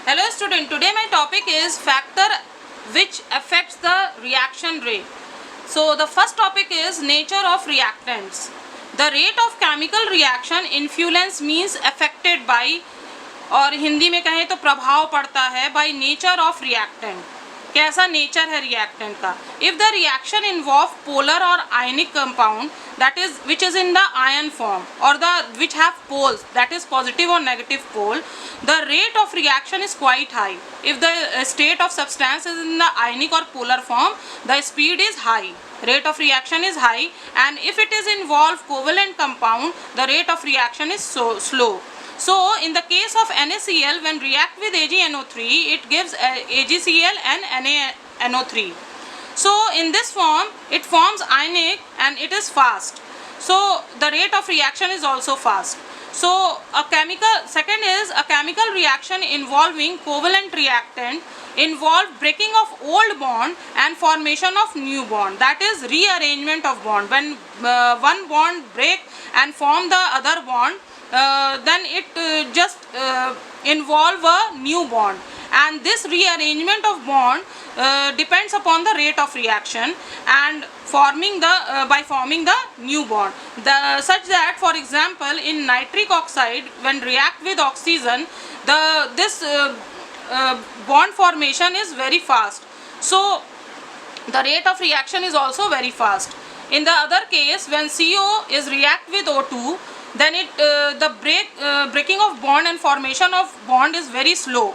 Hello student, today my topic is factor which affects the reaction rate. So the first topic is nature of reactants. The rate of chemical reaction influence means affected by, और हिंदी में कहें तो प्रभाव पड़ता है by nature of reactant. कैसा nature है reactant का. If the reaction involve polar और ionic compound that is which is in the ion form or the which have poles, that is positive or negative pole, the rate of reaction is quite high. If the state of substance is in the ionic or polar form, the speed is high, rate of reaction is high, and if it is involve covalent compound, the rate of reaction is so slow. So in the case of NaCl, when react with AgNO3, it gives AgCl and NaNO3. So in this form, it forms ionic and it is fast. So the rate of reaction is also fast. So second is a chemical reaction involving covalent reactant involve breaking of old bond and formation of new bond. That is rearrangement of bond. When one bond break and form the other bond, then it just involve a new bond, and this rearrangement of bond depends upon the rate of reaction and forming the by forming the new bond, such that for example in nitric oxide when react with oxygen, this bond formation is very fast, so the rate of reaction is also very fast. In the other case, when CO is react with O2, then the breaking of bond and formation of bond is very slow,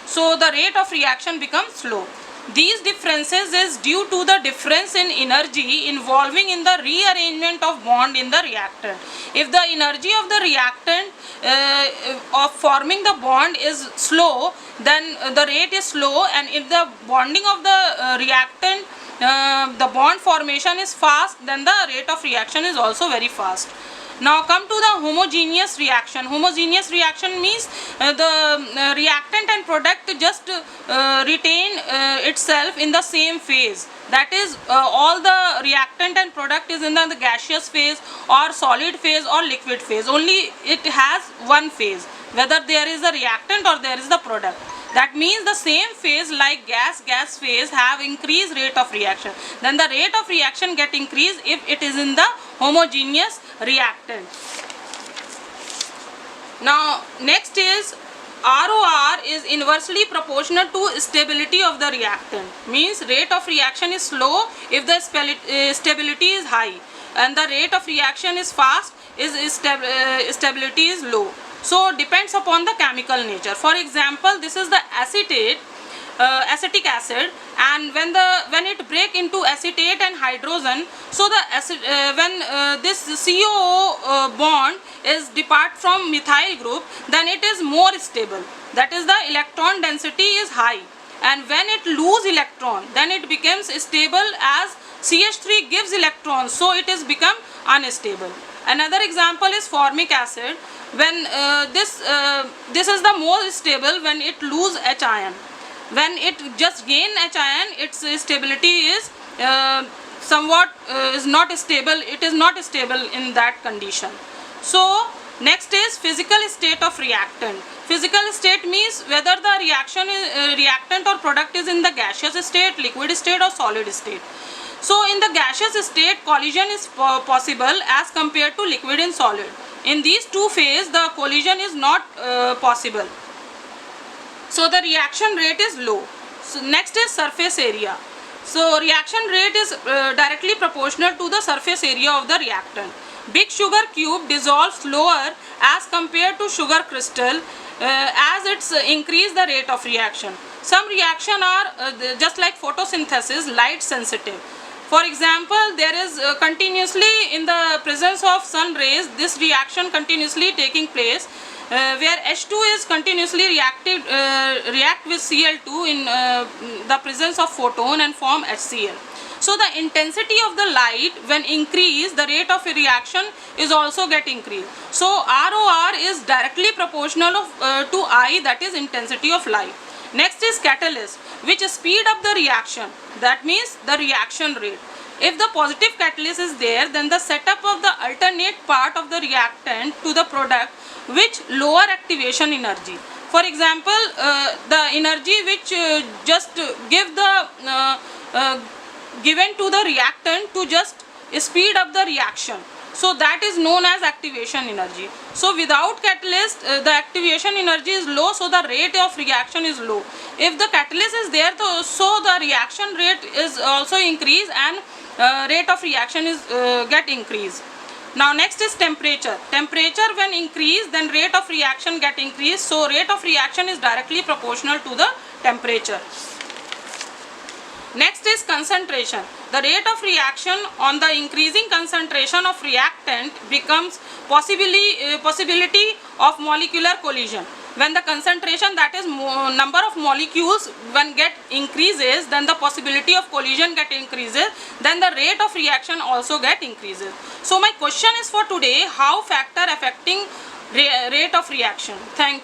so the rate of reaction becomes slow. These differences is due to the difference in energy involving in the rearrangement of bond in the reactant. If the energy of the reactant of forming the bond is slow, then the rate is slow, and if the bonding of the reactant, the bond formation is fast, then the rate of reaction is also very fast. Now come to the homogeneous reaction. Homogeneous reaction means the reactant and product just retain itself in the same phase. That is all the reactant and product is in the gaseous phase or solid phase or liquid phase. Only it has one phase, whether there is a reactant or there is the product. That means the same phase like gas phase have increased rate of reaction. Then the rate of reaction get increased if it is in the homogeneous reactant. Now next is ROR is inversely proportional to stability of the reactant. Means rate of reaction is slow if the stability is high, and the rate of reaction is fast if stability is low. So depends upon the chemical nature. For example, this is the acetic acid, and when it break into acetate and hydrogen, so the when this COO bond is depart from methyl group, then it is more stable. That is the electron density is high, and when it lose electron, then it becomes stable as CH3 gives electrons, so it is become unstable. Another example is formic acid. When this is the more stable when it lose H ion. When it just gain H ion, its stability is somewhat is not stable. It is not stable in that condition. So next is physical state of reactant. Physical state means whether the reactant or product is in the gaseous state, liquid state or solid state. So in the gaseous state, collision is possible as compared to liquid and solid. In these two phases, the collision is not possible. So the reaction rate is low. So next is surface area. So reaction rate is directly proportional to the surface area of the reactant. Big sugar cube dissolves slower as compared to sugar crystal as it's increase the rate of reaction. Some reaction are just like photosynthesis, light sensitive. For example, there is continuously in the presence of sun rays, this reaction continuously taking place, where H2 is continuously react with Cl2 in the presence of photon and form HCl. So the intensity of the light when increase, the rate of reaction is also get increased. So ROR is directly proportional to I, that is intensity of light. Next is catalyst, which speed up the reaction. That means the reaction rate. If the positive catalyst is there, then the setup of the alternate part of the reactant to the product which lower activation energy. For example, the energy which just give the given to the reactant to just speed up the reaction, so that is known as activation energy. So without catalyst, the activation energy is low, so the rate of reaction is low. If the catalyst is there, so the reaction rate is also increase, and rate of reaction is get increased. Now next is temperature. Temperature when increase, then rate of reaction get increased. So rate of reaction is directly proportional to the temperature. Next is concentration. The rate of reaction on the increasing concentration of reactant becomes possibility of molecular collision. When the concentration, that is number of molecules, when get increases, then the possibility of collision get increases, then the rate of reaction also get increases. So my question is for today, how factor affecting rate of reaction? Thank you.